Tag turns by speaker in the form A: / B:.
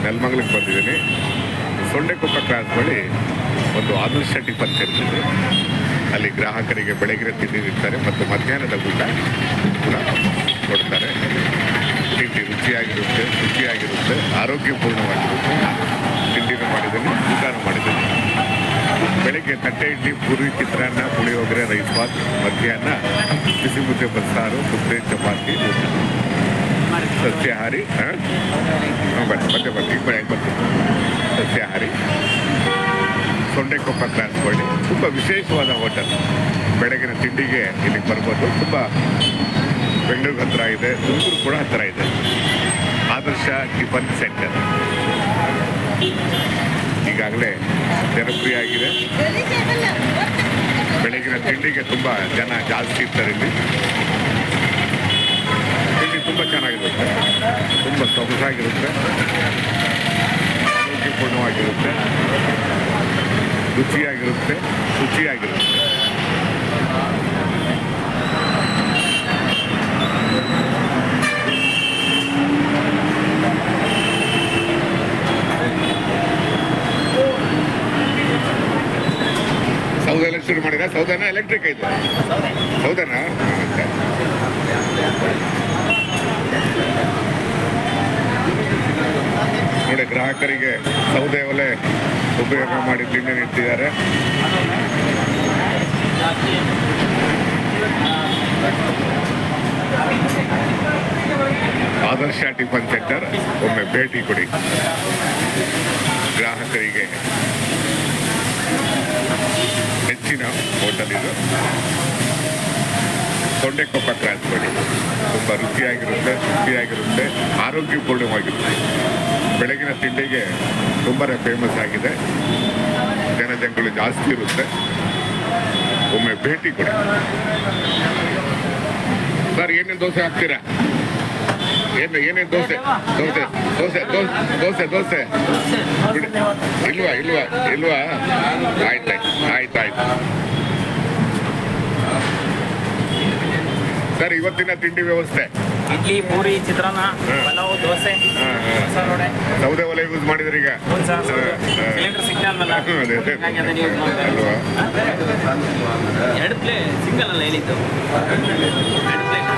A: ನೆಲಮಂಗಲಕ್ಕೆ ಬಂದಿದ್ದೀನಿ. ಸೊಂಡೆಕೊಪ್ಪ ಕ್ರಾಸ್ ಬಳಿ ಒಂದು ಆದರ್ಶ ಟಿಫನ್ ಸೆಂಟರ್. ಅಲ್ಲಿ ಗ್ರಾಹಕರಿಗೆ ಬೆಳಗಿನ ತಿಂಡಿ ನೀಡ್ತಾರೆ ಮತ್ತು ಮಧ್ಯಾಹ್ನದ ಊಟ ಕೂಡ ಕೊಡ್ತಾರೆ. ತಿಂಡಿ ರುಚಿಯಾಗಿರುತ್ತೆ, ಶುಚಿಯಾಗಿರುತ್ತೆ, ಆರೋಗ್ಯಪೂರ್ಣವಾಗಿರುತ್ತೆ. ತಿಂಡಿನೂ ಮಾಡಿದ್ದೀನಿ, ಊಟನೂ ಮಾಡಿದ್ದೀನಿ. ಬೆಳಗ್ಗೆ ತಟ್ಟೆ ಇಡ್ಲಿ, ಪೂರಿ, ಚಿತ್ರಾನ್ನ, ಪುಳಿಯೋಗರೆ, ರೈಸ್ ಬಾತ್. ಮಧ್ಯಾಹ್ನ ಬಿಸಿ ಮುದ್ದೆ, ಬಸ್ಸಾರು, ಮುದ್ದೆ, ಚಪಾತಿ, ಊಟ. ಸಸ್ಯಾಹಾರಿ ಸಸ್ಯಾಹಾರಿ. ಸೊಂಡೆಕೊಪ್ಪ ಕ್ರಾಸ್ ಬಳಿ ತುಂಬ ವಿಶೇಷವಾದ ಹೋಟೆಲ್. ಬೆಳಗಿನ ತಿಂಡಿಗೆ ಇಲ್ಲಿಗೆ ಬರ್ಬೋದು. ತುಂಬ ಬೆಂಗಳೂರು ಹತ್ತಿರ ಇದೆ, ತುಮಕೂರು ಕೂಡ ಹತ್ತಿರ ಇದೆ. ಆದರ್ಶ ಟಿಫನ್ ಸೆಂಟರ್ ಈಗಾಗಲೇ ಜನಪ್ರಿಯ ಆಗಿದೆ. ಬೆಳಗಿನ ತಿಂಡಿಗೆ ತುಂಬ ಜನ ಜಾಸ್ತಿ ಇರ್ತಾರೆ. ಇಲ್ಲಿ ತಿಂಡಿ ತುಂಬ ಚೆನ್ನಾಗಿರುತ್ತೆ, ತುಂಬ ಸೊಗಸಾಗಿರುತ್ತೆ, ಆರೋಗ್ಯಪೂರ್ಣವಾಗಿರುತ್ತೆ, ರುಚಿಯಾಗಿರುತ್ತೆ, ಶುಚಿಯಾಗಿರುತ್ತೆ. ಸೌದೆ ಶುರು ಮಾಡಿದ. ಸೌದೆನ ಎಲೆಕ್ಟ್ರಿಕ್ ಐತೆ? ಸೌದೆನ ನೋಡಿ, ಗ್ರಾಹಕರಿಗೆ ಸೌದೆ ಒಲೆ ಉಪಯೋಗ ಮಾಡಿ ತಿಂಡಿ ನೀಡ್ತಿದ್ದಾರೆ. ಆದರ್ಶ ಟಿಫನ್ ಸೆಂಟರ್ ಒಮ್ಮೆ ಭೇಟಿ ಕೊಡಿ. ಗ್ರಾಹಕರಿಗೆ ಹೆಚ್ಚಿನ ಹೋಟೆಲ್ ಇದು. ಸೊಂಡೆಕೊಪ್ಪ ಕ್ರಾಸ್ ಬಳಿ ತುಂಬ ರುಚಿಯಾಗಿರುತ್ತೆ, ಶುಚಿಯಾಗಿರುತ್ತೆ, ಆರೋಗ್ಯಪೂರ್ಣವಾಗಿರುತ್ತೆ. ಬೆಳಗಿನ ತಿಂಡಿಗೆ ತುಂಬಾ ಫೇಮಸ್ ಆಗಿದೆ. ಜನಜಂಗುಳಿ ಜಾಸ್ತಿ ಇರುತ್ತೆ. ಒಮ್ಮೆ ಭೇಟಿ ಕೊಡಿ. ಸರ್, ಏನೇನು ದೋಸೆ ಹಾಕ್ತೀರಾ? ಏನೇನು ದೋಸೆ? ದೋಸೆ ದೋಸೆ ದೋಸೆ ದೋಸೆ ಇಲ್ವಾ ಇಲ್ವಾ ಇಲ್ವಾ? ಆಯ್ತಾಯ್ತು. ಸರ್, ಇವತ್ತಿನ ತಿಂಡಿ ವ್ಯವಸ್ಥೆ
B: ಇಡ್ಲಿ, ಪೂರಿ, ಚಿತ್ರಾನ್ನ, ಪಲಾವ್, ದೋಸೆ,
A: ಸೌದೆ ಒಲೆ ಯೂಸ್ ಮಾಡಿದ್ರೆ ಈಗ
B: ಸಿಲಿಂಡರ್ ಸಿಗ್ನಲ್ವಲ್ಲ,
A: ಅಲ್ವಾ?
B: 2 ಪ್ಲೇಟ್ ಸಿಂಗಲ್ ಅಲ್ಲ ಹೇಳಿದ್ದು, 2 ಪ್ಲೇಟ್.